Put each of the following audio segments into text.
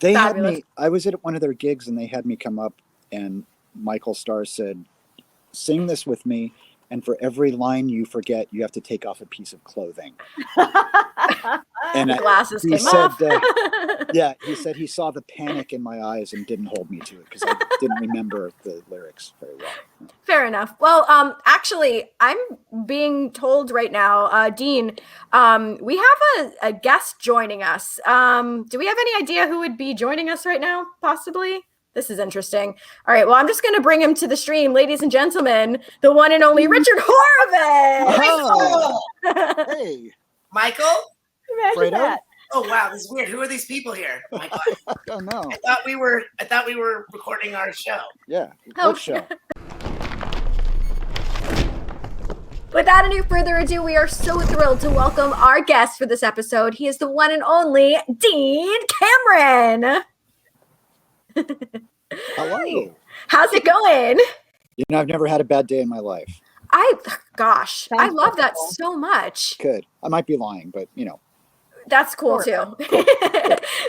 They Fabulous. had me, I was at one of their gigs and they had me come up and Michael Starr said, sing this with me. And for every line you forget, you have to take off a piece of clothing. And the glasses he came said, off. yeah, he said he saw the panic in my eyes and didn't hold me to it because I didn't remember the lyrics very well. Fair enough. Well, actually, I'm being told right now, Dean, we have a guest joining us. Do we have any idea who would be joining us right now, possibly? This is interesting. All right. Well, I'm just going to bring him to the stream. Ladies and gentlemen, the one and only Richard Horvitz. Oh, hey. Michael? Imagine Fredo? that. Oh, wow. This is weird. Who are these people here? Oh, my God. Oh, no. I thought we were recording our show. Yeah. Oh. What show? Without any further ado, we are so thrilled to welcome our guest for this episode. He is the one and only Dean Cameron. Hello. How's it going? You know, I've never had a bad day in my life. I Sounds love that wonderful. so much. Could. I might be lying, but you know. That's cool Sure. too.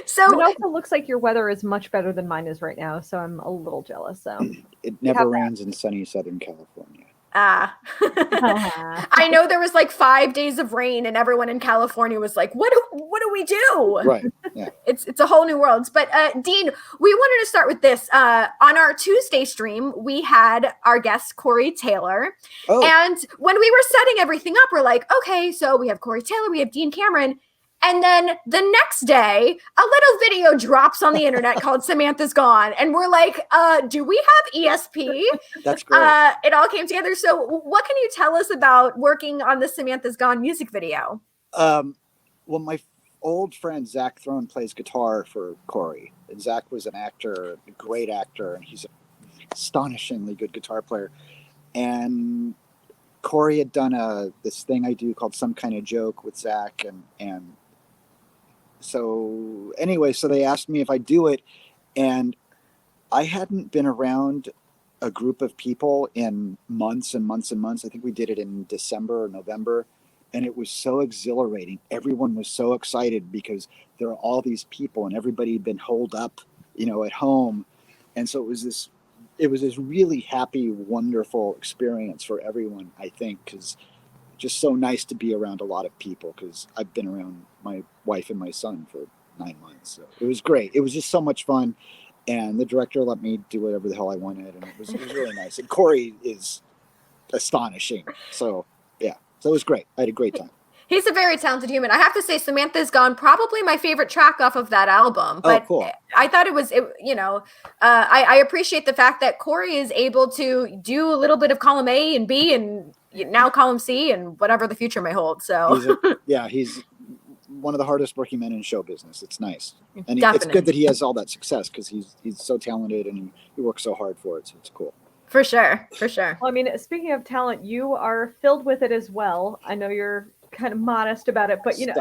So It also looks like your weather is much better than mine is right now, so I'm a little jealous. So It never have that. rains in sunny Southern California. I know there was like 5 days of rain and everyone in California was like, what do we do? Right. Yeah. It's a whole new world. But Dean, we wanted to start with this. On our Tuesday stream, we had our guest Corey Taylor. Oh, And when we were setting everything up, we're like, okay, so we have Corey Taylor, we have Dean Cameron. And then the next day, a little video drops on the internet called Samantha's Gone. And we're like, do we have ESP? that's great. It all came together. So what can you tell us about working on the Samantha's Gone music video? Well, my old friend Zach Throne plays guitar for Corey. And Zach was an actor, a great actor, and he's an astonishingly good guitar player. And Corey had done this thing I do called Some Kind of Joke with Zach, and so anyway, so they asked me if I'd do it, and I hadn't been around a group of people in months and months and months. I think we did it in December or November, and it was so exhilarating. Everyone was so excited because there are all these people, and everybody had been holed up, you know, at home, and so it was this really happy, wonderful experience for everyone, I think, because just so nice to be around a lot of people, because I've been around my wife and my son for 9 months. So it was great. It was just so much fun. And the director let me do whatever the hell I wanted. And it was really nice. And Corey is astonishing. So, yeah. So it was great. I had a great time. He's a very talented human. I have to say, Samantha's Gone, probably my favorite track off of that album. But cool. I thought I appreciate the fact that Corey is able to do a little bit of column A and B and now column C and whatever the future may hold. So He's one of the hardest working men in show business. It's nice. And it's Definitely. good that he has all that success because he's so talented and he works so hard for it. So it's cool. For sure. well, I mean, speaking of talent, you are filled with it as well. I know you're kind of modest about it, but you know,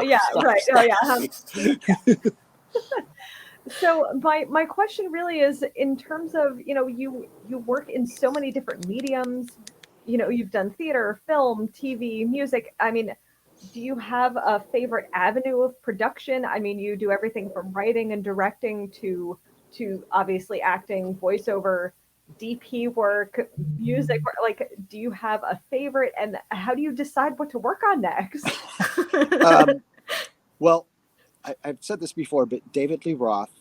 So my question really is, in terms of, you know, you work in so many different mediums, you know, you've done theater, film, TV, music. I mean, do you have a favorite avenue of production? I mean, you do everything from writing and directing to obviously acting, voiceover, DP work, music work. Like, do you have a favorite, and how do you decide what to work on next? Well, I've said this before, but David Lee Roth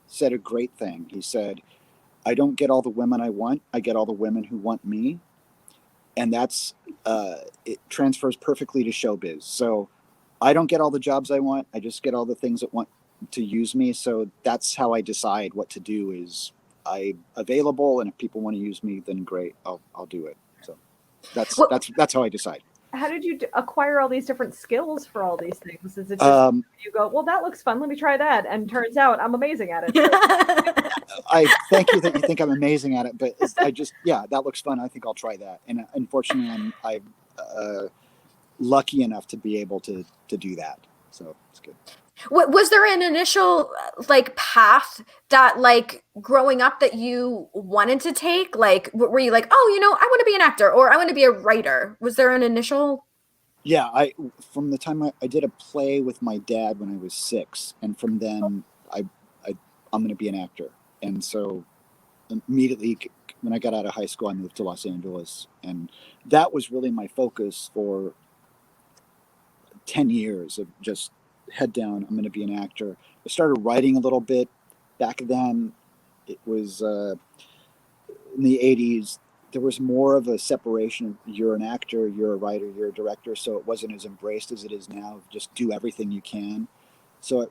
said a great thing. He said, I don't get all the women I want. I get all the women who want me. And that's, it transfers perfectly to showbiz. So I don't get all the jobs I want. I just get all the things that want to use me. So that's how I decide what to do. Is I'm available, and if people want to use me, then great, I'll do it. So that's how I decide. How did you acquire all these different skills for all these things? Is it just you go, well, that looks fun, let me try that, and turns out I'm amazing at it? I thank you that you think I'm amazing at it, but that looks fun. I think I'll try that. And unfortunately, I'm lucky enough to be able to do that. So it's good. Was there an initial like path that like growing up that you wanted to take? Like, were you like, oh, you know, I want to be an actor or I want to be a writer? Was there an initial? Yeah, from the time I did a play with my dad when I was 6, and from then I'm going to be an actor. And so immediately when I got out of high school, I moved to Los Angeles, and that was really my focus for 10 years of just head down. I'm going to be an actor. I started writing a little bit back then. It was in the 80s. There was more of a separation. You're an actor, you're a writer, you're a director. So it wasn't as embraced as it is now. Just do everything you can. So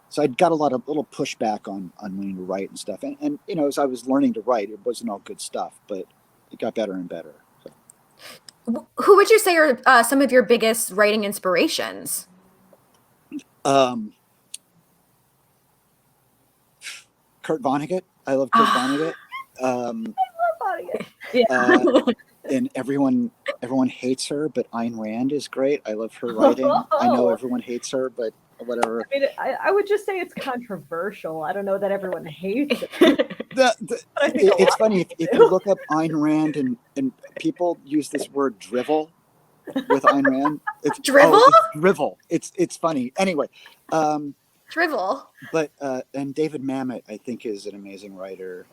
so I got a little pushback on learning to write and stuff. And you know, as I was learning to write, it wasn't all good stuff, but it got better and better. So. Who would you say are some of your biggest writing inspirations? Kurt Vonnegut. I love Kurt Vonnegut. And everyone hates her, but Ayn Rand is great. I love her writing. I know everyone hates her, but whatever. I mean, I would just say it's controversial. I don't know that everyone hates it. It's funny if you look up Ayn Rand and people use this word drivel with Ayn Rand. It's drivel. It's drivel. It's funny. Anyway, drivel. But and David Mamet, I think, is an amazing writer.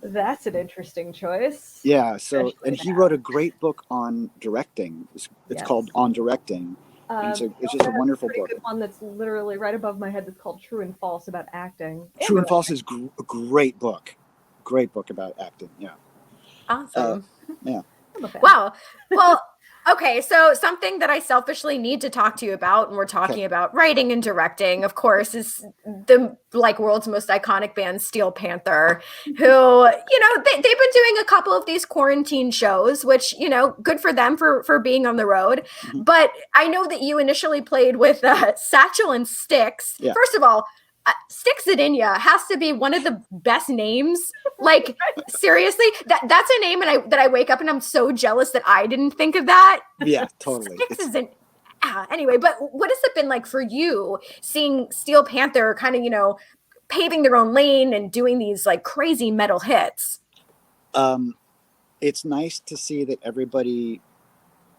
That's an interesting choice. Yeah. So, Especially and he wrote a great book on directing. It's called On Directing. It's just a wonderful book. Good one that's literally right above my head. That's called True and False about acting. True and False is a great book. Great book about acting. Yeah. Awesome. Yeah. Wow. Well, okay. So something that I selfishly need to talk to you about, and we're talking about writing and directing, of course, is the world's most iconic band, Steel Panther, who, you know, they've been doing a couple of these quarantine shows, which, you know, good for them for being on the road. Mm-hmm. But I know that you initially played with Satchel and Styx. Yeah. First of all, Styx Zadinia has to be one of the best names. Like, seriously, that's a name that I wake up and I'm so jealous that I didn't think of that. Yeah, totally. Styx is anyway, but what has it been like for you seeing Steel Panther kind of, you know, paving their own lane and doing these like crazy metal hits? It's nice to see that everybody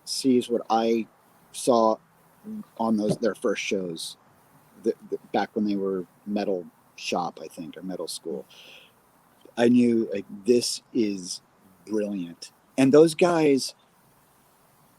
sees what I saw on their first shows. Back when they were metal shop, I think, or metal school. I knew like this is brilliant. And those guys,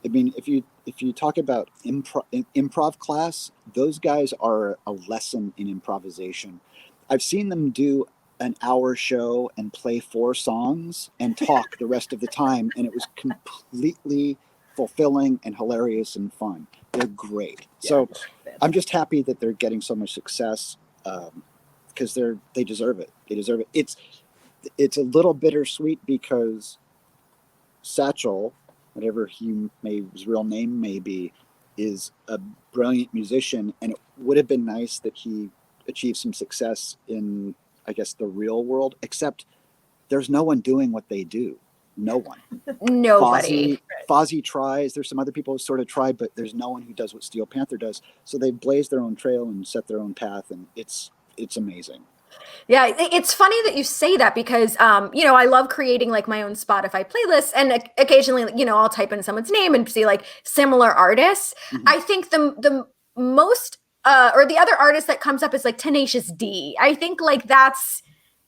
I mean, if you talk about improv class, those guys are a lesson in improvisation. I've seen them do an hour show and play 4 songs and talk the rest of the time, and it was completely fulfilling and hilarious and fun. They're great. Yeah, so I'm just happy that they're getting so much success because they deserve it. They deserve it. It's a little bittersweet because Satchel, whatever his real name may be, is a brilliant musician, and it would have been nice that he achieved some success in, I guess, the real world, except there's no one doing what they do. No one. Nobody. Fozzy tries. There's some other people who sort of try, but there's no one who does what Steel Panther does. So they've blazed their own trail and set their own path, and it's amazing. Yeah, it's funny that you say that because, you know, I love creating like my own Spotify playlists, and occasionally, you know, I'll type in someone's name and see like similar artists. Mm-hmm. I think the most or the other artist that comes up is like Tenacious D. I think like that's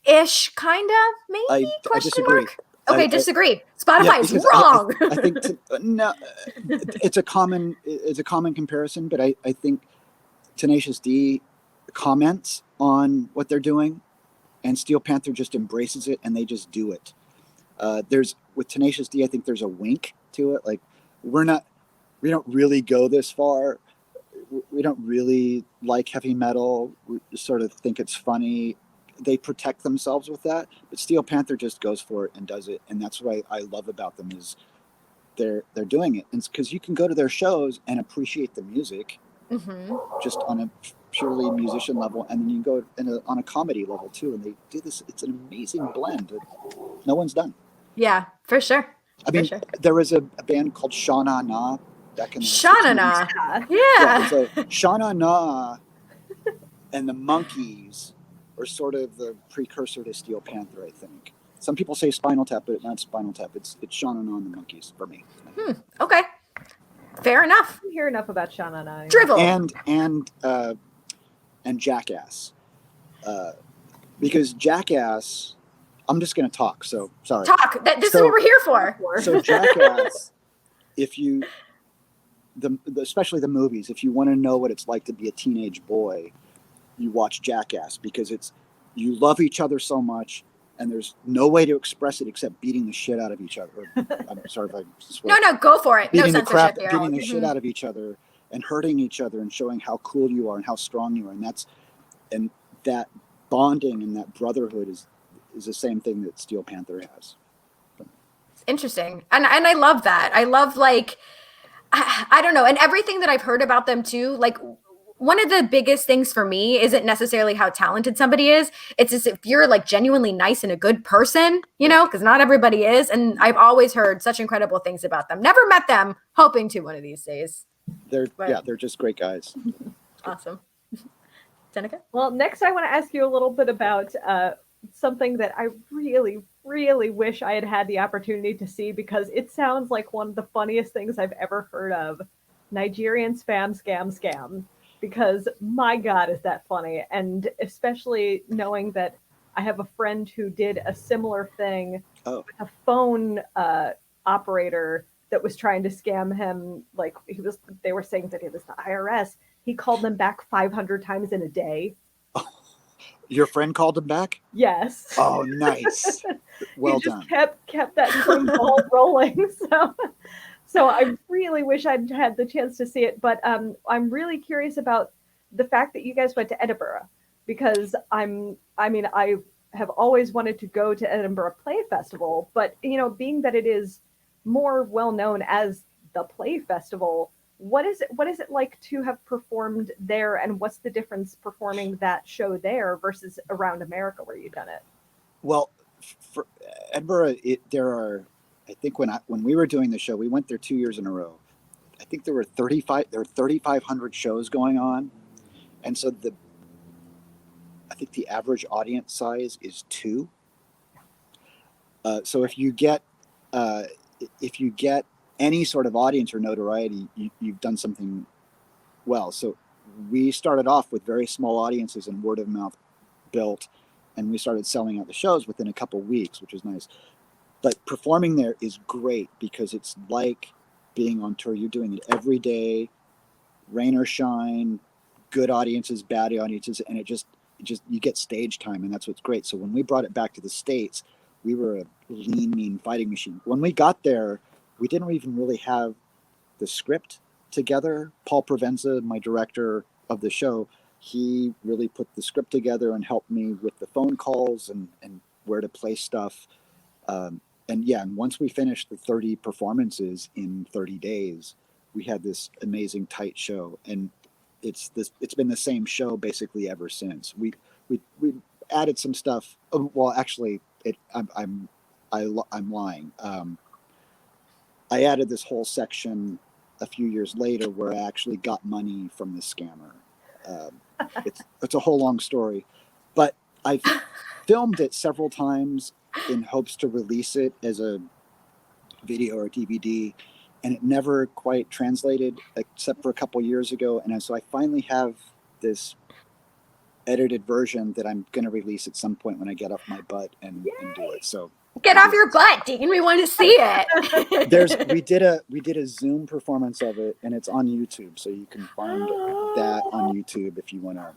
ish, kind of, maybe? I disagree. Mark? Okay, disagree. Spotify is wrong. I think no, it's a common comparison, but I think Tenacious D comments on what they're doing, and Steel Panther just embraces it and they just do it. With Tenacious D, I think there's a wink to it. Like we don't really go this far. We don't really like heavy metal. We sort of think it's funny. They protect themselves with that, but Steel Panther just goes for it and does it, and that's what I love about them is they're doing it. And because you can go to their shows and appreciate the music, mm-hmm. just on a purely musician level, and then you can go on a comedy level too, and they do this. It's an amazing blend that no one's done. Yeah, for sure. I mean, there was a band called Sha Na Na back in the Sha Na Na. Yeah. So Sha Na Na and the Monkees are sort of the precursor to Steel Panther, I think. Some people say Spinal Tap, but it's not Spinal Tap. It's Sha Na Na and the Monkees for me. Okay. Fair enough. I didn't hear enough about Sha Na Na. Drivel. And and Jackass. Because Jackass, I'm just going to talk. So sorry. Talk. This is what we're here for. So Jackass, if you, especially the movies, if you want to know what it's like to be a teenage boy, you watch Jackass, because you love each other so much, and there's no way to express it except beating the shit out of each other. I'm sorry if I swear. No, go for it. Beating No censorship here. beating the shit out of each other and hurting each other and showing how cool you are and how strong you are, and that bonding and that brotherhood is the same thing that Steel Panther has. Interesting. And I love that. I love, like, I don't know. And everything that I've heard about them too, like, one of the biggest things for me isn't necessarily how talented somebody is. It's just if you're like genuinely nice and a good person, you know, because not everybody is. And I've always heard such incredible things about them. Never met them, hoping to one of these days. They're just great guys. Awesome. Danica? Well, next I want to ask you a little bit about something that I really, really wish I had had the opportunity to see, because it sounds like one of the funniest things I've ever heard of. Nigerian spam scam. Because my God, is that funny. And especially knowing that I have a friend who did a similar thing with a phone operator that was trying to scam him. Like, they were saying that it was the IRS. He called them back 500 times in a day. Your friend called him back? Yes. Oh, nice. Well done. He just kept that same ball rolling. So I really wish I'd had the chance to see it, but I'm really curious about the fact that you guys went to Edinburgh, because I have always wanted to go to Edinburgh Play Festival, but being that it is more well known as the Play Festival, what is it like to have performed there, and what's the difference performing that show there versus around America where you've done it? Well, for Edinburgh, I think when we were doing the show, we went there 2 years in a row. I think there were 3,500 shows going on, and so I think the average audience size is 2. So if you get any sort of audience or notoriety, you've done something well. So we started off with very small audiences and word of mouth built, and we started selling out the shows within a couple weeks, which was nice. But performing there is great because it's like being on tour. You're doing it every day, rain or shine, good audiences, bad audiences, and it just you get stage time, and that's what's great. So when we brought it back to the States, we were a lean, mean fighting machine. When we got there, we didn't even really have the script together. Paul Provenza, my director of the show, he really put the script together and helped me with the phone calls and where to place stuff. And once we finished the 30 performances in 30 days, we had this amazing tight show, and it's been the same show basically ever since. We added some stuff. Well, actually, I'm lying. I added this whole section a few years later where I actually got money from the scammer. It's a whole long story, but I filmed it several times in hopes to release it as a video or DVD, and it never quite translated except for a couple years ago. And so I finally have this edited version that I'm going to release at some point when I get off my butt and do it. So get off your butt, Dean. We want to see it. We did a Zoom performance of it, and it's on YouTube, so you can find that on YouTube if you want to.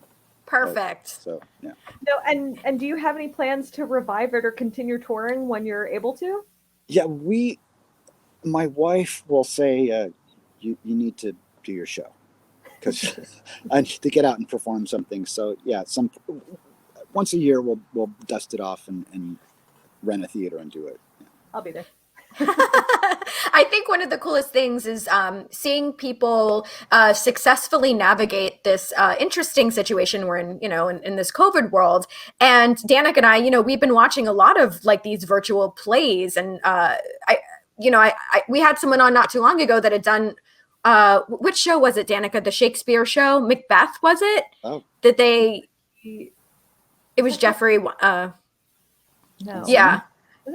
Perfect. So yeah. No, and do you have any plans to revive it or continue touring when you're able to? Yeah, my wife will say you need to do your show because I need to get out and perform something. So yeah, once a year we'll dust it off and rent a theater and do it. Yeah. I'll be there. I think one of the coolest things is seeing people successfully navigate this interesting situation we're in, in this COVID world. And Danica and I, we've been watching a lot of like these virtual plays, and we had someone on not too long ago that had done which show was it, Danica? The Shakespeare show, Macbeth, was it? Oh, that it was Jeffrey. No. Yeah.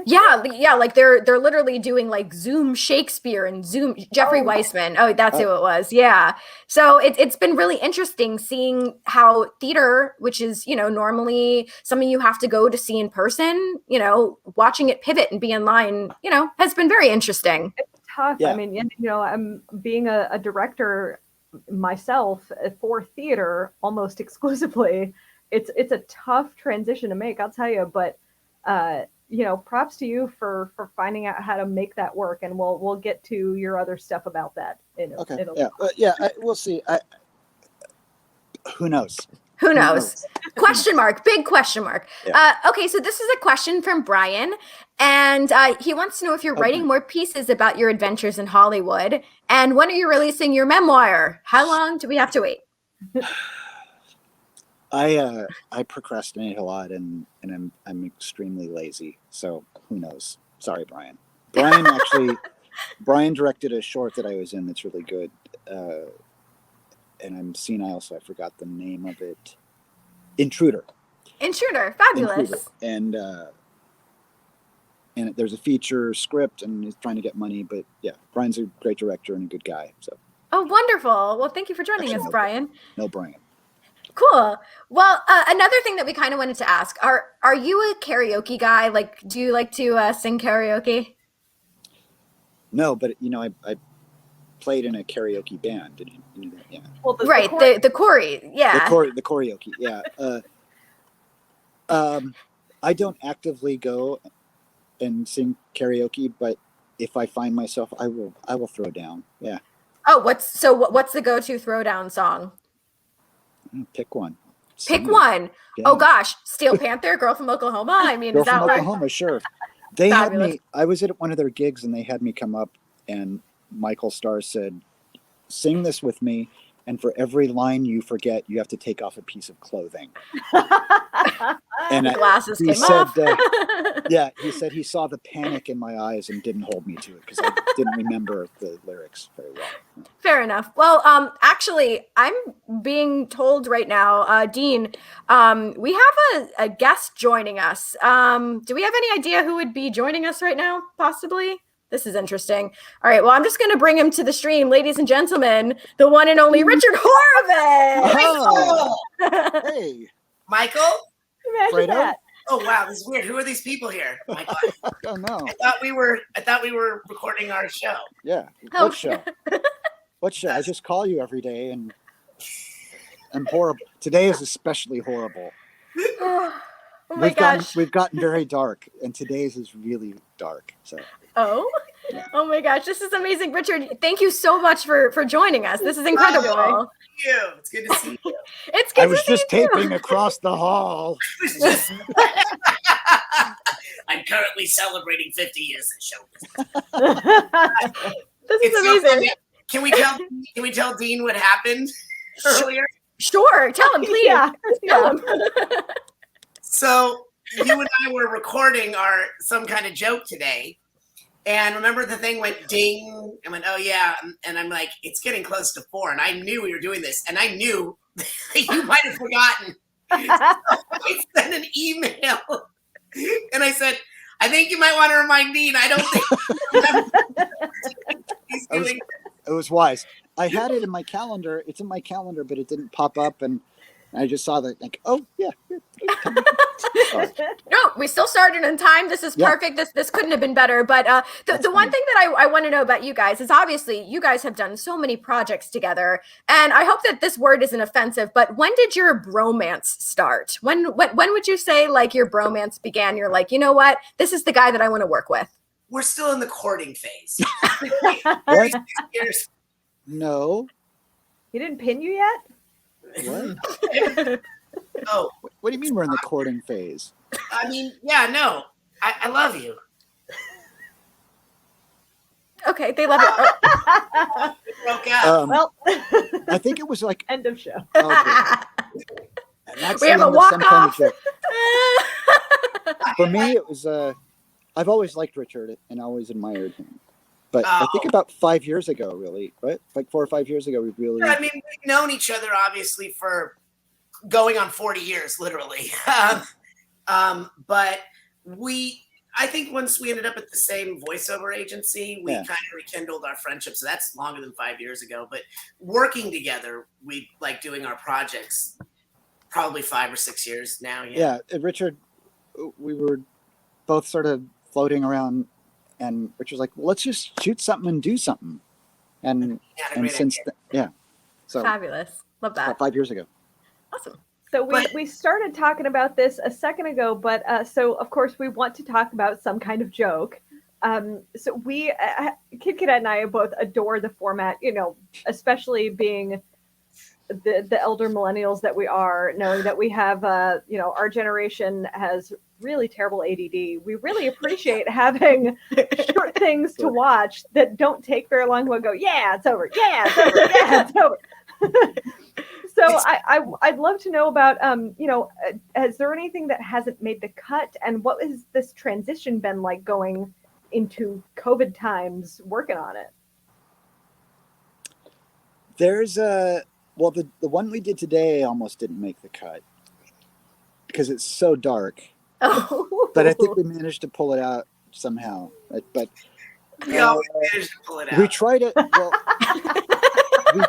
Yeah, like they're literally doing like Zoom Shakespeare and Zoom Jeffrey Weissman. Oh, that's who it was. Yeah. So it's been really interesting seeing how theater, which is, normally something you have to go to see in person, watching it pivot and be in line, has been very interesting. It's tough. Yeah. I mean, I'm being a director myself for theater almost exclusively. It's a tough transition to make, I'll tell you, but props to you for finding out how to make that work, and we'll get to your other stuff about that. We'll see. Who knows? Who knows? Question mark, big question mark. Yeah. Okay, so this is a question from Brian, and he wants to know if you're writing more pieces about your adventures in Hollywood, and when are you releasing your memoir? How long do we have to wait? I procrastinate a lot, and I'm extremely lazy. So who knows? Sorry, Brian. Brian directed a short that I was in that's really good. And I'm senile, so I forgot the name of it. Intruder, fabulous. Intruder. And there's a feature script, and he's trying to get money. But yeah, Brian's a great director and a good guy. So. Oh, wonderful. Well, thank you for joining us, Brian. No, Brian. Cool. Well, another thing that we kind of wanted to ask, are you a karaoke guy? Like, do you like to sing karaoke? No, but I played in a karaoke band. Did you know that? Yeah. Well, the Corey, yeah. The karaoke, yeah. I don't actively go and sing karaoke, but if I find myself, I will throw down. Yeah. Oh, what's the go-to throwdown song? Pick one. Pick one. Yeah. Oh gosh, Steel Panther, Girl from Oklahoma. I mean, Girl is that from right? Oklahoma, sure. They had me. I was at one of their gigs, and they had me come up, and Michael Starr said, "Sing this with me, and for every line you forget, you have to take off a piece of clothing." And glasses he came said, off. yeah, he said he saw the panic in my eyes and didn't hold me to it because I didn't remember the lyrics very well. Fair enough. Well, actually, I'm being told right now, Dean, we have a guest joining us. Do we have any idea who would be joining us right now, possibly? This is interesting. All right, well, I'm just going to bring him to the stream. Ladies and gentlemen, the one and only Richard Horvitz. Oh, hey. Michael? Imagine Fredo? that. Oh wow, this is weird. Who are these people here? Oh my God. I don't know. I thought we were recording our show. Yeah. Oh. What show? What show? I just call you every day, and I'm horrible. Today is especially horrible. Oh my gosh. We've gotten very dark, and today's is really dark. So. Oh my gosh, this is amazing. Richard, thank you so much for joining us. This is incredible. Oh, thank you. It's good to see you. It's good I was to see just you. taping across the hall. I'm currently celebrating 50 years in show business. This is So amazing. funny. Can we tell Dean what happened earlier? Sure, tell him, please. Yeah. Tell him. So you and I were recording some kind of joke today. And remember the thing went ding. I went, oh yeah. And I'm like, it's getting close to 4. And I knew we were doing this. And I knew that you might have forgotten. So I sent an email. And I said, I think you might want to remind Dean. I don't think he's doing. It was wise. I had it in my calendar. It's in my calendar, but it didn't pop up. And I just saw that, like, oh yeah. No, we still started on time. This is perfect. This couldn't have been better. But the one thing that I want to know about you guys is obviously you guys have done so many projects together, and I hope that this word isn't offensive. But when did your bromance start? When would you say like your bromance began? You're like, you know what? This is the guy that I want to work with. We're still in the courting phase. What? No. He didn't pin you yet? What? Oh, What do you mean we're in the courting phase? I mean, yeah, no. I love you. Okay, they love it. We broke up. Well, I think it was like end of show. We have a walk-off. For me, it was. I've always liked Richard and always admired him, but I think about 5 years ago, really, right? Like 4 or 5 years ago, we really. I mean, we've known each other obviously for going on 40 years, literally. But I think once we ended up at the same voiceover agency, we Yeah. kind of rekindled our friendship. So that's longer than 5 years ago. But working together, we like doing our projects probably 5 or 6 years now. Yeah, Richard, we were both sort of floating around, and Richard's like, well, let's just shoot something and do something. And Yeah, and since so Fabulous. Love that. about 5 years ago. Awesome. So But- we started talking about this a second ago, but so of course we want to talk about some kind of joke. So we, Kid Cadet and I both adore the format, you know, especially being the elder millennials that we are, knowing that we have, you know, our generation has really terrible ADD. We really appreciate having short things to watch that don't take very long. We'll go, yeah, it's over. Yeah, it's over. Yeah, it's over. So I'd love to know about, you know, is there anything that hasn't made the cut, and what has this transition been like going into COVID times working on it? There's well, the one we did today almost didn't make the cut because it's so dark. Oh. But I think we managed to pull it out somehow. But We always managed to pull it out. we tried it. Well, we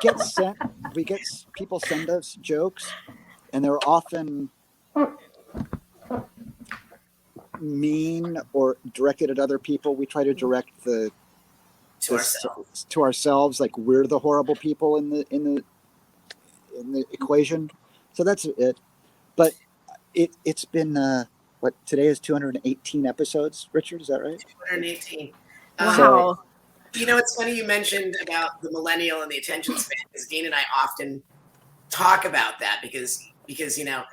get people send us jokes, and they're often mean or directed at other people. We try to direct to ourselves. to ourselves, like we're the horrible people in the equation. So that's it. But it's been what today is 218 episodes. Richard, is that right? 218. Wow. You know, it's funny you mentioned about the millennial and the attention span, because Dean and I often talk about that because you know,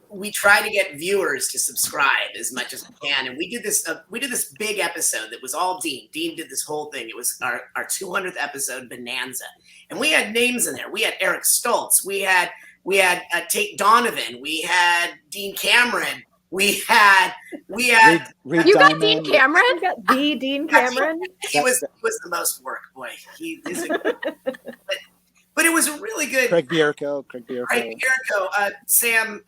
we try to get viewers to subscribe as much as we can, and we did this big episode that was all Dean. Dean did this whole thing. It was our 200th episode bonanza, and we had names in there. We had Eric Stoltz. We had Tate Donovan. We had Dean Cameron. We had Reed You got Diamond. Dean Cameron? We got the Dean Cameron. he was the most work, boy. He is but it was a really good. Craig Bierko, Sam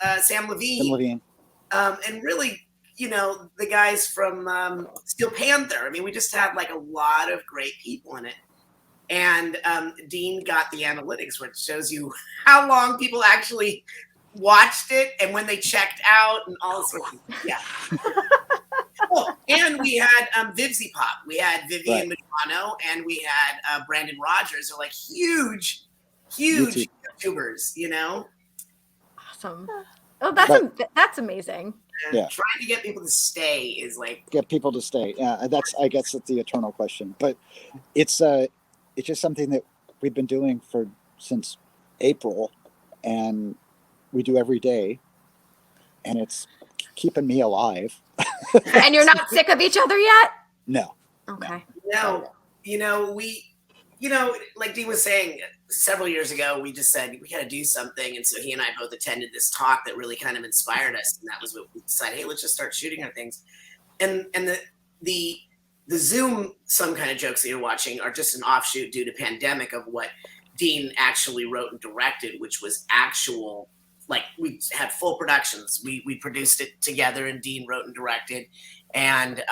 Levine, Tim Levine. and really, you know, the guys from Steel Panther. I mean, we just had like a lot of great people in it. And Dean got the analytics, which shows you how long people actually watched it and when they checked out and all sorts of yeah. Oh, and we had Vivzy Pop. We had Vivian Madrano, and we had Brandon Rogers. They're like huge YouTubers, you know. Awesome. Oh, that's amazing. And Yeah. trying to get people to stay is like Get people to stay. Yeah, I guess that's the eternal question. But it's just something that we've been doing since April, and we do every day, and it's keeping me alive. And you're not sick of each other yet? No. Okay. no, you know, like Dean was saying, several years ago, we just said we got to do something, and so he and I both attended this talk that really kind of inspired us, and that was what we decided. Hey, let's just start shooting our things, and the Zoom some kind of jokes that you're watching are just an offshoot due to pandemic of what Dean actually wrote and directed, which was actual. Like we had full productions. We produced it together, and Dean wrote and directed, and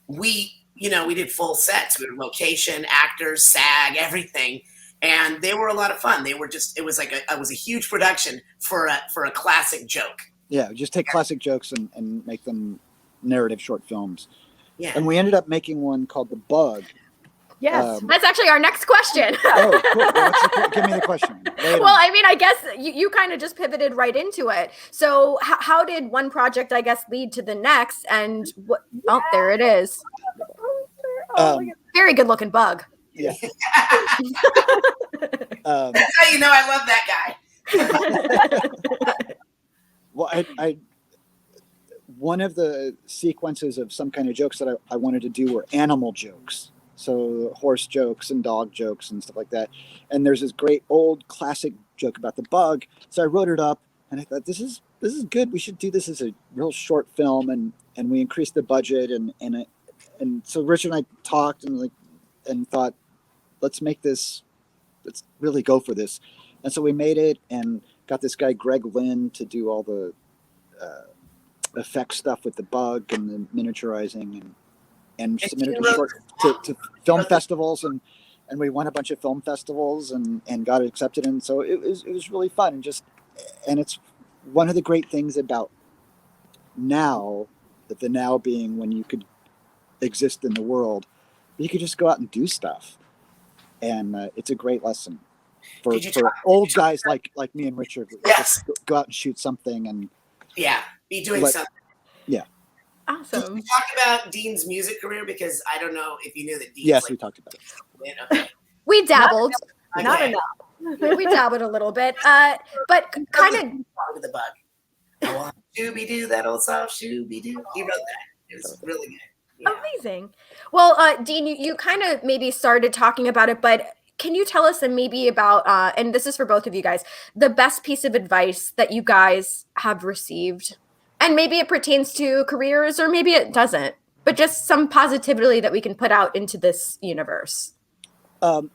we did full sets. We were location, actors, SAG, everything, and they were a lot of fun. It was a huge production for a classic joke. Yeah, just take classic jokes and make them narrative short films. Yeah, And we ended up making one called The Bug. Yes. That's actually our next question. Oh, cool. Well, give me the question. Well, I mean, I guess you kind of just pivoted right into it. So how did one project, I guess, lead to the next? And what? Oh, there it is. Very good looking bug. Yeah. that's how you know I love that guy. Well, I one of the sequences of some kind of jokes that I wanted to do were animal jokes. So horse jokes and dog jokes and stuff like that. And there's this great old classic joke about the bug. So I wrote it up, and I thought, this is good. We should do this as a real short film. And we increased the budget. And so Richard and I talked and thought, let's make this, let's really go for this. And so we made it and got this guy, Greg Lynn, to do all the effect stuff with the bug and the miniaturizing, and submitted Dean a wrote short to film festivals, and we won a bunch of film festivals and got accepted. And so it was really fun, and it's one of the great things about now, that the now being when you could exist in the world, you could just go out and do stuff, and it's a great lesson for old guys like me and Richard. Yes. Just go out and shoot something, and be doing something. Yeah. Awesome. Did we talk about Dean's music career? Because I don't know if you knew that Dean. Yes, we talked about it. Okay. We dabbled. Not Okay. enough. We dabbled a little bit, but kind of With the bug. I want shooby doo, that old soft shooby doo. He wrote that. It was really good. Yeah. amazing. Well, Dean, you kind of maybe started talking about it, but can you tell us maybe about, and this is for both of you guys, the best piece of advice that you guys have received? And maybe it pertains to careers or maybe it doesn't, but just some positivity that we can put out into this universe. I'm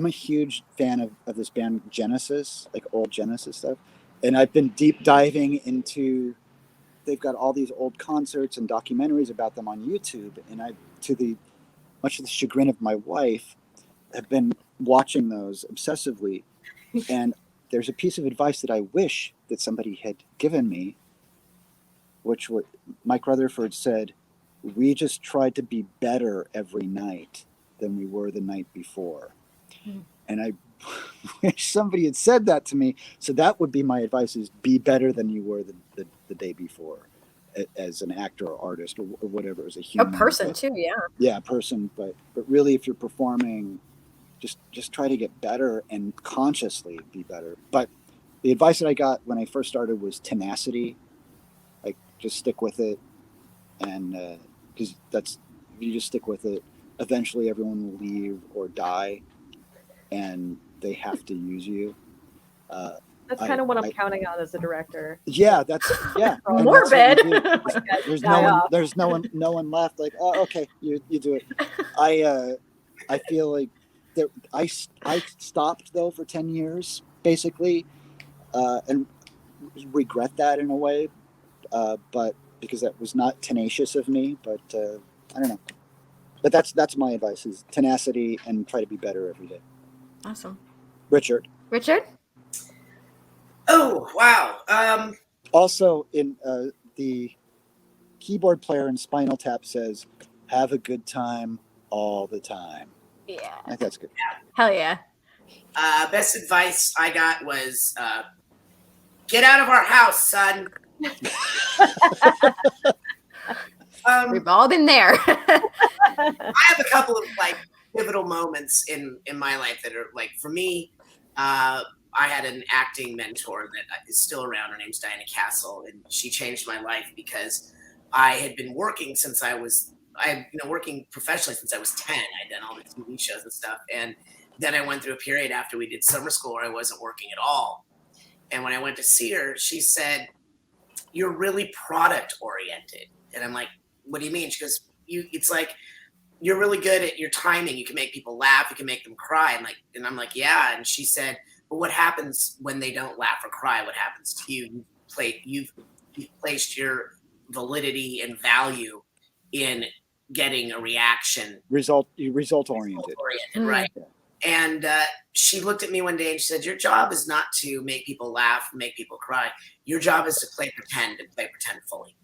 a huge fan of this band Genesis, like old Genesis stuff, and I've been deep diving into. They've got all these old concerts and documentaries about them on YouTube, and much to the chagrin of my wife, have been watching those obsessively. And there's a piece of advice that I wish that somebody had given me, which was Mike Rutherford said, "We just tried to be better every night than we were the night before." Mm-hmm. And I wish somebody had said that to me. So that would be my advice: is be better than you were the day before, as an actor or artist or whatever, as a human. A person too, yeah. Yeah, a person. But really, if you're performing, just try to get better and consciously be better. But the advice that I got when I first started was tenacity. Like, just stick with it, and because if you just stick with it, eventually everyone will leave or die, and they have to use you. That's kind of what I'm counting on as a director. Yeah, morbid. There's no one left. Like, oh, okay, you do it. I feel like I stopped though for 10 years basically, and regret that in a way, but because that was not tenacious of me. But I don't know. But that's my advice: is tenacity and try to be better every day. Awesome. Richard? Oh, wow. Also, in the keyboard player in Spinal Tap says, "Have a good time all the time." Yeah. I think that's good. Hell yeah. Best advice I got was, get out of our house, son. We've all been there. I have a couple of pivotal moments in my life that are for me. I had an acting mentor that is still around. Her name's Diana Castle, and she changed my life because I had been working since working professionally since I was 10. I'd done all the TV shows and stuff, and then I went through a period after we did summer school where I wasn't working at all. And when I went to see her, she said, "You're really product oriented." And I'm like, "What do you mean?" She goes, "It's like you're really good at your timing. You can make people laugh. You can make them cry." And I'm like, "Yeah." And she said, "But what happens when they don't laugh or cry? What happens to you? You've placed your validity and value in getting a reaction. Result oriented, right?" Yeah. And she looked at me one day and she said, "Your job is not to make people laugh, make people cry. Your job is to play pretend and play pretend fully."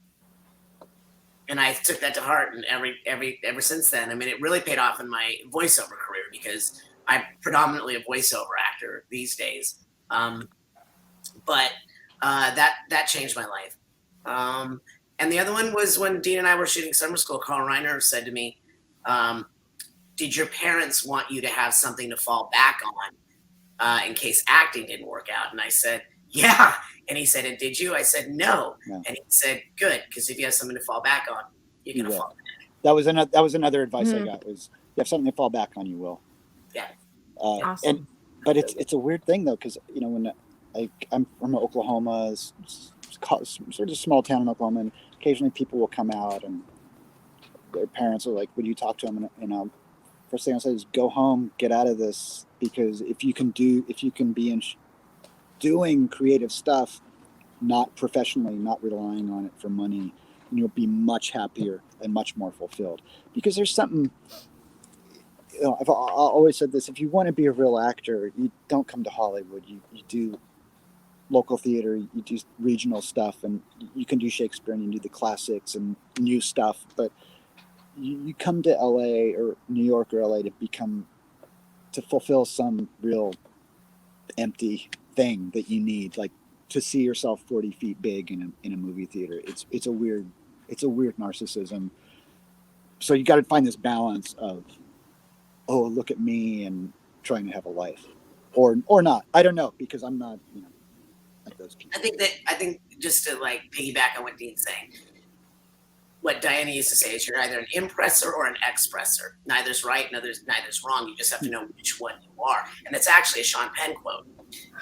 And I took that to heart, and ever since then, I mean, it really paid off in my voiceover career because I'm predominantly a voiceover actor these days. But that changed my life. And the other one was when Dean and I were shooting summer school. Carl Reiner said to me, "Did your parents want you to have something to fall back on in case acting didn't work out?" And I said, "Yeah." And he said, "And did you?" I said, "No." And he said, "Good, because if you have something to fall back on, you're going to fall back." That was another advice I got, was you have something to fall back on, you will. Yeah. Awesome. But it's a weird thing though, because when I'm from Oklahoma, sort of small town in Oklahoma, and occasionally people will come out and their parents are like, "Would you talk to them?" And first thing I say is, "Go home, get out of this, because if you can be in doing creative stuff, not professionally, not relying on it for money, and you'll be much happier and much more fulfilled. Because there's something, I've always said this: if you want to be a real actor, you don't come to Hollywood. You do local theater, you do regional stuff, and you can do Shakespeare and you do the classics and new stuff. But you come to LA or New York or LA to fulfill some real empty thing that you need, like to see yourself 40 feet big in a movie theater. It's a weird narcissism. So you got to find this balance of, oh, look at me, and trying to have a life, or not. I don't know, because I'm not, like those people. I think just to like piggyback on what Dean's saying, what Diana used to say is you're either an impressor or an expressor. Neither's right, neither's wrong. You just have to know which one you are. And that's actually a Sean Penn quote,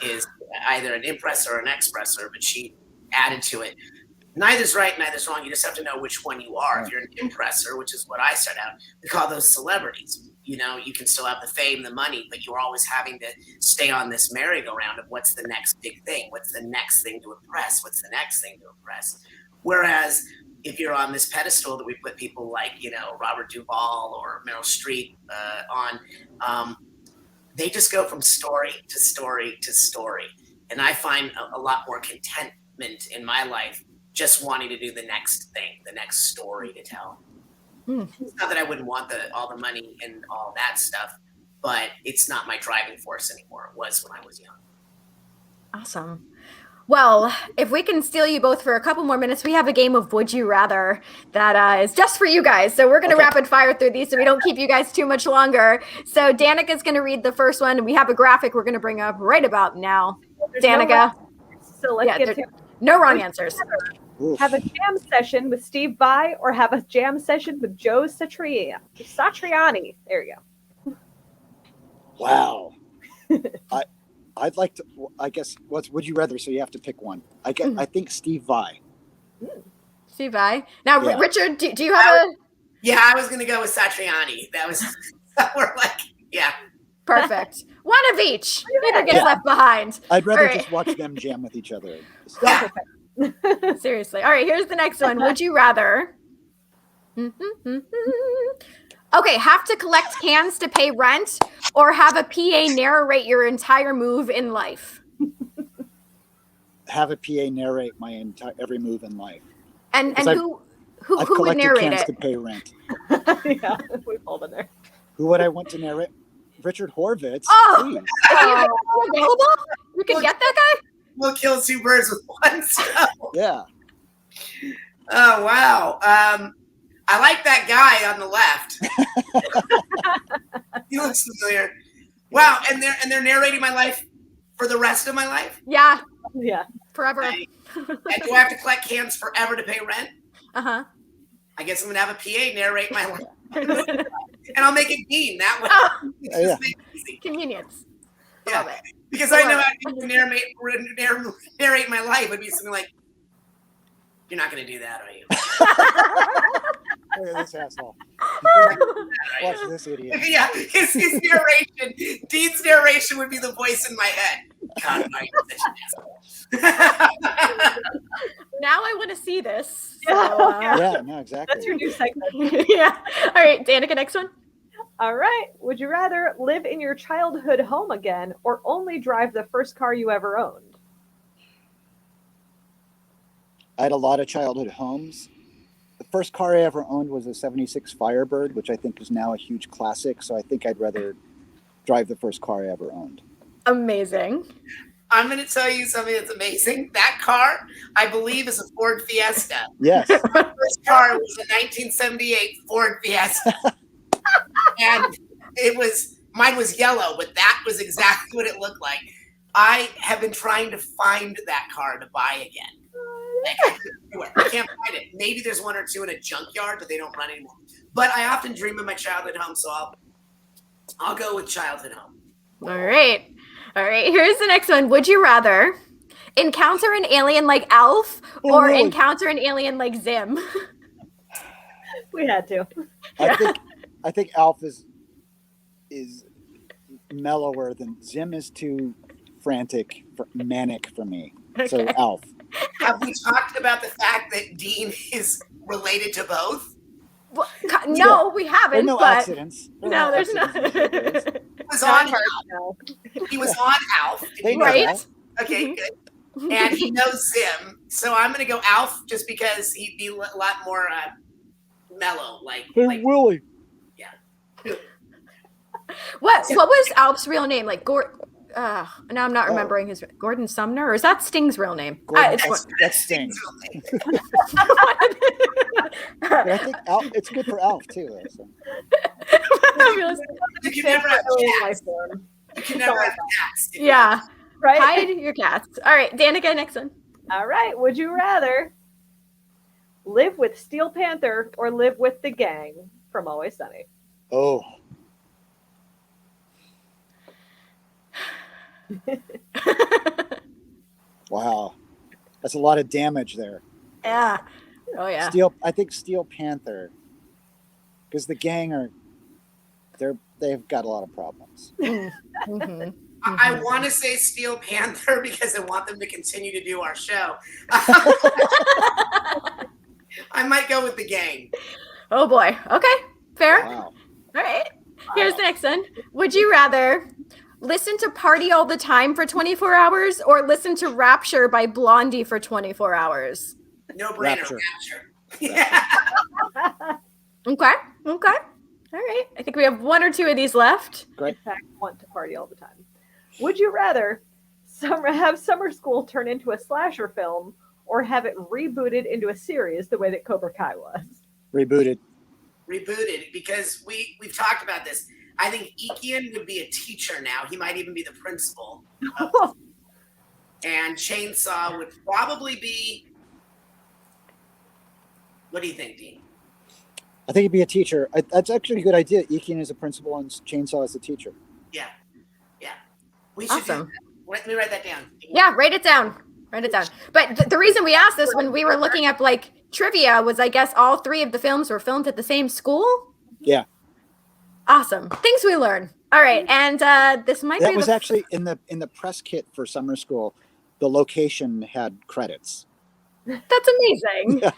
is either an impressor or an expressor, but she added to it, neither's right, neither's wrong. You just have to know which one you are. If you're an impressor, which is what I started out, we call those celebrities. You can still have the fame, the money, but you're always having to stay on this merry-go-round of what's the next big thing? What's the next thing to impress? What's the next thing to impress? Whereas if you're on this pedestal that we put people like, Robert Duvall or Meryl Streep on, they just go from story to story to story. And I find a lot more contentment in my life just wanting to do the next thing, the next story to tell. It's not that I wouldn't want all the money and all that stuff, but it's not my driving force anymore. It was when I was young. Awesome. Well, if we can steal you both for a couple more minutes, we have a game of Would You Rather that is just for you guys. So we're going to rapid fire through these so we don't keep you guys too much longer. So Danica's going to read the first one, and we have a graphic we're going to bring up right about now. Danica. So let's get to no wrong answers. Have a jam session with Steve Vai or have a jam session with Joe Satriani. There you go. Wow. I'd like to, I guess, would you rather? So you have to pick one. I think Steve Vai. Steve Vai. Now, Yeah. Richard, do you have a... Yeah, I was going to go with Satriani. That was, we're like, yeah. Perfect. One of each. Neither gets left behind. I'd rather All right. just watch them jam with each other. Yeah. Seriously. All right, here's the next one. Would you rather? Okay, have to collect cans to pay rent or have a PA narrate your entire move in life? Have a PA narrate my every move in life. And who I've would collected narrate cans it? to pay rent. Yeah, we've all been there. Who would I want to narrate? Richard Horvitz. Oh! Please. Is he available? You can get that guy? We'll kill two birds with one stone. Yeah. Oh, wow. I like that guy on the left. He looks familiar. Wow, and they're narrating my life for the rest of my life? Yeah. Yeah. Forever. And do I have to collect cans forever to pay rent? Uh-huh. I guess I'm going to have a PA narrate my life. And I'll make it Dean that way. It's Yeah. just make it easy. Convenience. Yeah. Love it. Because I know how to narrate my life would be something like, you're not going to do that, are you? Look at this asshole. Watch this idiot. Yeah, his narration, Dean's narration would be the voice in my head. God, I'm such an asshole. Now I want to see this. So, Yeah, no, exactly. That's your new segment. yeah. All right, Danica, next one. All right. Would you rather live in your childhood home again or only drive the first car you ever owned? I had a lot of childhood homes. The first car I ever owned was a 76 Firebird, which I think is now a huge classic. So I think I'd rather drive the first car I ever owned. Amazing. I'm going to tell you something that's amazing. That car, I believe, is a Ford Fiesta. Yes. My first car was a 1978 Ford Fiesta. And mine was yellow, but that was exactly what it looked like. I have been trying to find that car to buy again. I can't find it. Maybe there's one or two in a junkyard, but they don't run anymore. But I often dream of my childhood home, so I'll go with childhood home. All right. Here's the next one. Would you rather encounter an alien like Alf or encounter an alien like Zim? We had to. I think Alf is mellower than Zim is too frantic, manic for me. Okay. So Alf. Have we talked about the fact that Dean is related to both? Well, no, we There haven't. are no but accidents. There are no, there's no. accidents in Showbiz. He was Not on hard Alf. to know. He was on Alf. Did They you know know Right. that? Okay, good. And he knows Zim, so I'm gonna go Alf just because he'd be a lot more mellow. Hey, Willie. What was Alp's real name? Like now I'm not remembering his Gordon Sumner, or is that Sting's real name? Gordon, It's that's Sting. one- But I think Alf, it's good for Alf too. Though, so. Fabulous. You can never have Really cats. life form. You can never have cats. Yeah. Right? Hide your cats. All right, Danica, next one. All right. Would you rather live with Steel Panther or live with the gang from Always Sunny? Oh, wow, that's a lot of damage there. Yeah. Oh yeah. I think Steel Panther, because the gang they've got a lot of problems. Mhm. I want to say Steel Panther because I want them to continue to do our show. I might go with the gang. Oh boy. Okay. Fair. Wow. All right. Here's the next one. Would you rather listen to Party All the Time for 24 hours or listen to Rapture by Blondie for 24 hours? No brainer. Rapture. Rapture. Yeah. Okay. Okay. All right. I think we have one or two of these left. In fact, want to party all the time. Would you rather have summer school turn into a slasher film or have it rebooted into a series the way that Cobra Kai was? Rebooted. Rebooted because we've talked about this. I think Ikian would be a teacher now. He might even be the principal. And Chainsaw would probably be. What do you think, Dean? I think he'd be a teacher. That's actually a good idea. Ikian is a principal and Chainsaw is a teacher. Yeah. We should do Awesome. that. Let me write that down. Yeah, write it down. Write it down. But the reason we asked this when we were looking up like trivia was, I guess, all three of the films were filmed at the same school. Yeah. Awesome. Things we learn. All right, and this might That be was actually in the press kit for summer school. The location had credits. That's amazing. Yeah.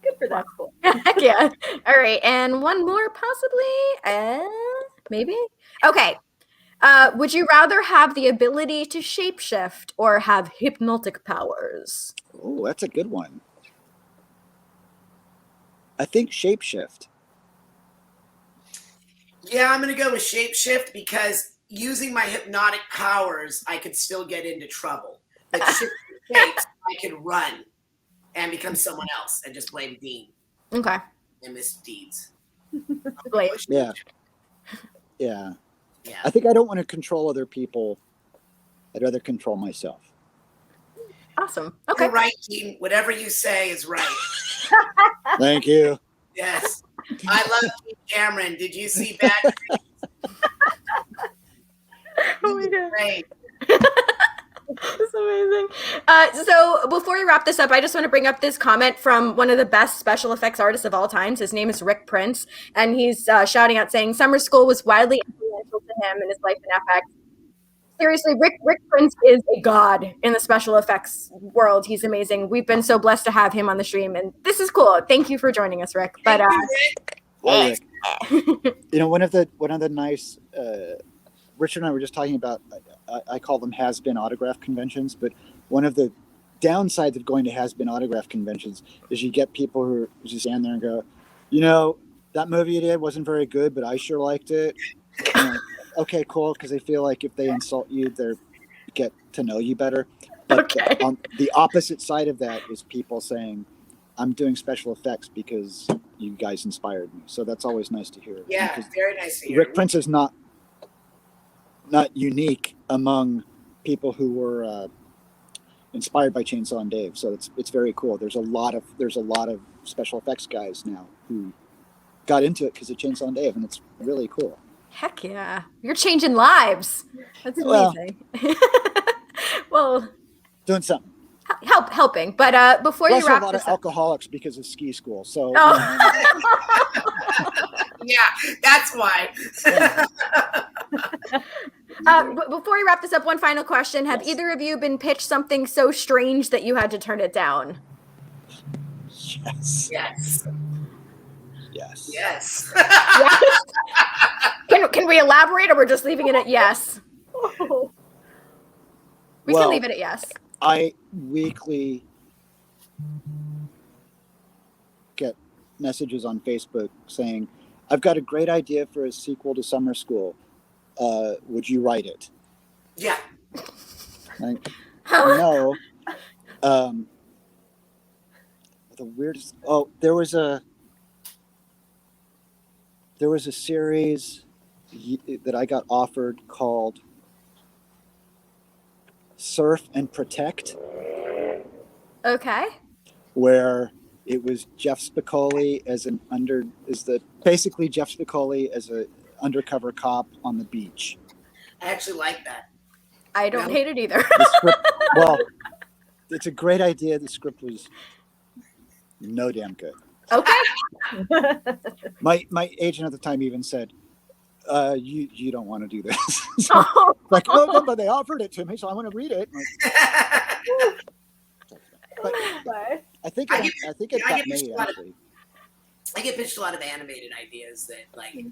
Good for that school. Heck yeah. All right, and one more possibly. Maybe. Okay. Would you rather have the ability to shapeshift or have hypnotic powers? Oh, that's a good one. I think shapeshift. Yeah, I'm gonna go with shapeshift because using my hypnotic powers, I could still get into trouble. But shapes, I could run and become someone else and just blame Dean Okay. and misdeeds. Blame. Yeah. Yeah. Yeah. I think I don't want to control other people. I'd rather control myself. Awesome. Okay. You're right, Dean. Whatever you say is right. Thank you. Yes. I love Dean Cameron. Did you see Bad Dreams? Oh my God. Great. That's amazing. So before we wrap this up, I just want to bring up this comment from one of the best special effects artists of all times. His name is Rick Prince, and he's shouting out saying, "Summer school was widely influential to him in his life in FX." Seriously, Rick Prince is a god in the special effects world. He's amazing. We've been so blessed to have him on the stream, and this is cool. Thank you for joining us, Rick. But Hi, Rick. You know, one of the nice Richard and I were just talking about, I call them has-been autograph conventions, but one of the downsides of going to has-been autograph conventions is you get people who just stand there and go, you know, that movie you did wasn't very good, but I sure liked it. And, okay, cool, because they feel like if they insult you, they get to know you better. But Okay. on the opposite side of that is people saying, I'm doing special effects because you guys inspired me. So that's always nice to hear. Yeah, Because very nice to hear. Rick Prince is not unique among people who were inspired by Chainsaw and Dave. So it's very cool. There's a lot of special effects guys now who got into it because of Chainsaw and Dave, and it's really cool. heck yeah, you're changing lives. That's Well- amazing. Well, Doing something. helping. But before There's you also a wrap lot this of up, alcoholics because of ski school. So Oh. Yeah, that's why. Before we wrap this up, one final question: have Yes. either of you been pitched something so strange that you had to turn it down? yes, Yes. yes. Yes. Yes. Can we elaborate, or we're just leaving it at yes? Oh, We can leave it at yes. I weekly get messages on Facebook saying, "I've got a great idea for a sequel to Summer School. Would you write it?" Yeah. Like, no. The weirdest. Oh, there was a series that I got offered called Surf and Protect, Okay. where it was Jeff Spicoli basically Jeff Spicoli as a undercover cop on the beach. I actually like that. I don't No. hate it either. The script, well, it's a great idea. The script was no damn good. Okay. My agent at the time even said, you don't want to do this." So, Oh. like, oh no, but they offered it to me, so I want to read it. But but I think I it get got pitched made a lot of- actually. I get pitched a lot of animated ideas that, like,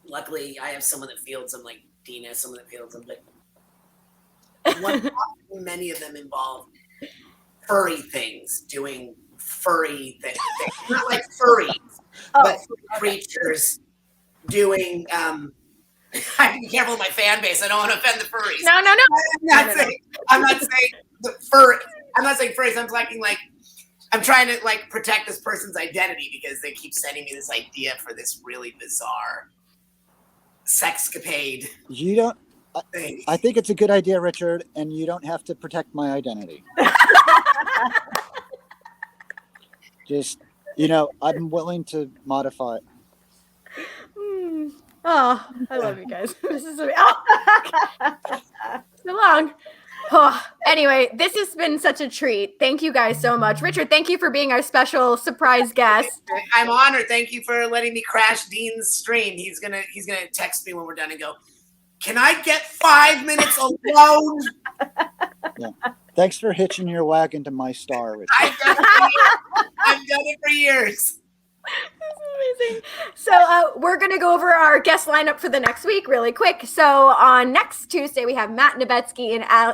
luckily I have someone that fields them, like Dean has someone that fields them, but many of them involve furry things, doing furry things. Not like furries, but creatures doing, I be careful with my fan base. I don't want to offend the furries. No. I'm not saying the furry. I'm not saying furries. I'm talking like, I'm trying to like protect this person's identity because they keep sending me this idea for this really bizarre sexcapade You don't. thing. I think it's a good idea, Richard, and you don't have to protect my identity. Just, I'm willing to modify it. Oh, I love you guys. This is so long. Oh, anyway, this has been such a treat. Thank you guys so much. Richard, thank you for being our special surprise guest. I'm honored. Thank you for letting me crash Dean's stream. He's gonna text me when we're done and go, "Can I get 5 minutes alone?" Thanks for hitching your wagon to my star, Richard. I've done it for years. Amazing. So we're going to go over our guest lineup for the next week really quick. So on next Tuesday, we have Matt Nebetsky and I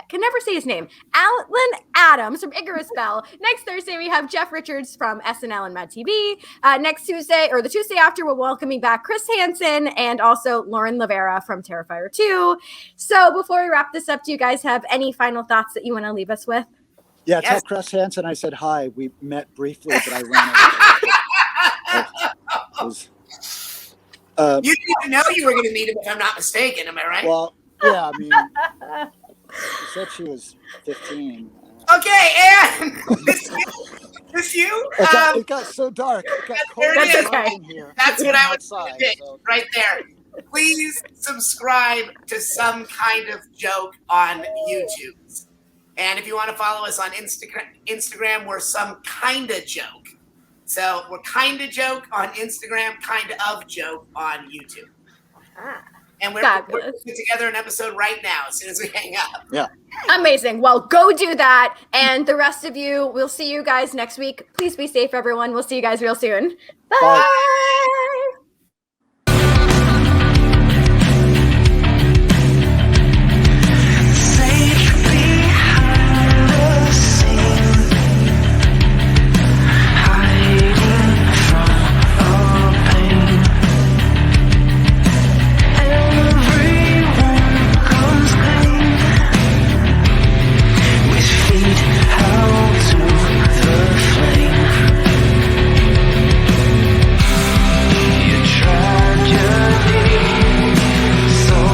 can never say his name, Alan Adams from Icarus Bell. Next Thursday, we have Jeff Richards from SNL and Mad TV. Next Tuesday, or the Tuesday after, we're welcoming back Chris Hansen and also Lauren Lavera from Terrifier 2. So before we wrap this up, do you guys have any final thoughts that you want to leave us with? Yeah, Yes. tell Chris Hansen I said hi. We met briefly, but I ran away. You didn't know you were going to meet him, if I'm not mistaken. Am I right? Well, yeah, I mean, she said she was 15. Okay, and this you? It got so dark. It got cold There it is. in here. That's what I was outside, going to so. right there. Please subscribe to Some Kind of Joke on YouTube. And if you want to follow us on Instagram, we're Some Kinda Joke. So we're Kinda Joke on Instagram, Kinda of Joke on YouTube. And we're putting together an episode right now as soon as we hang up. Yeah. Amazing. Well, go do that. And the rest of you, we'll see you guys next week. Please be safe, everyone. We'll see you guys real soon. Bye. Bye.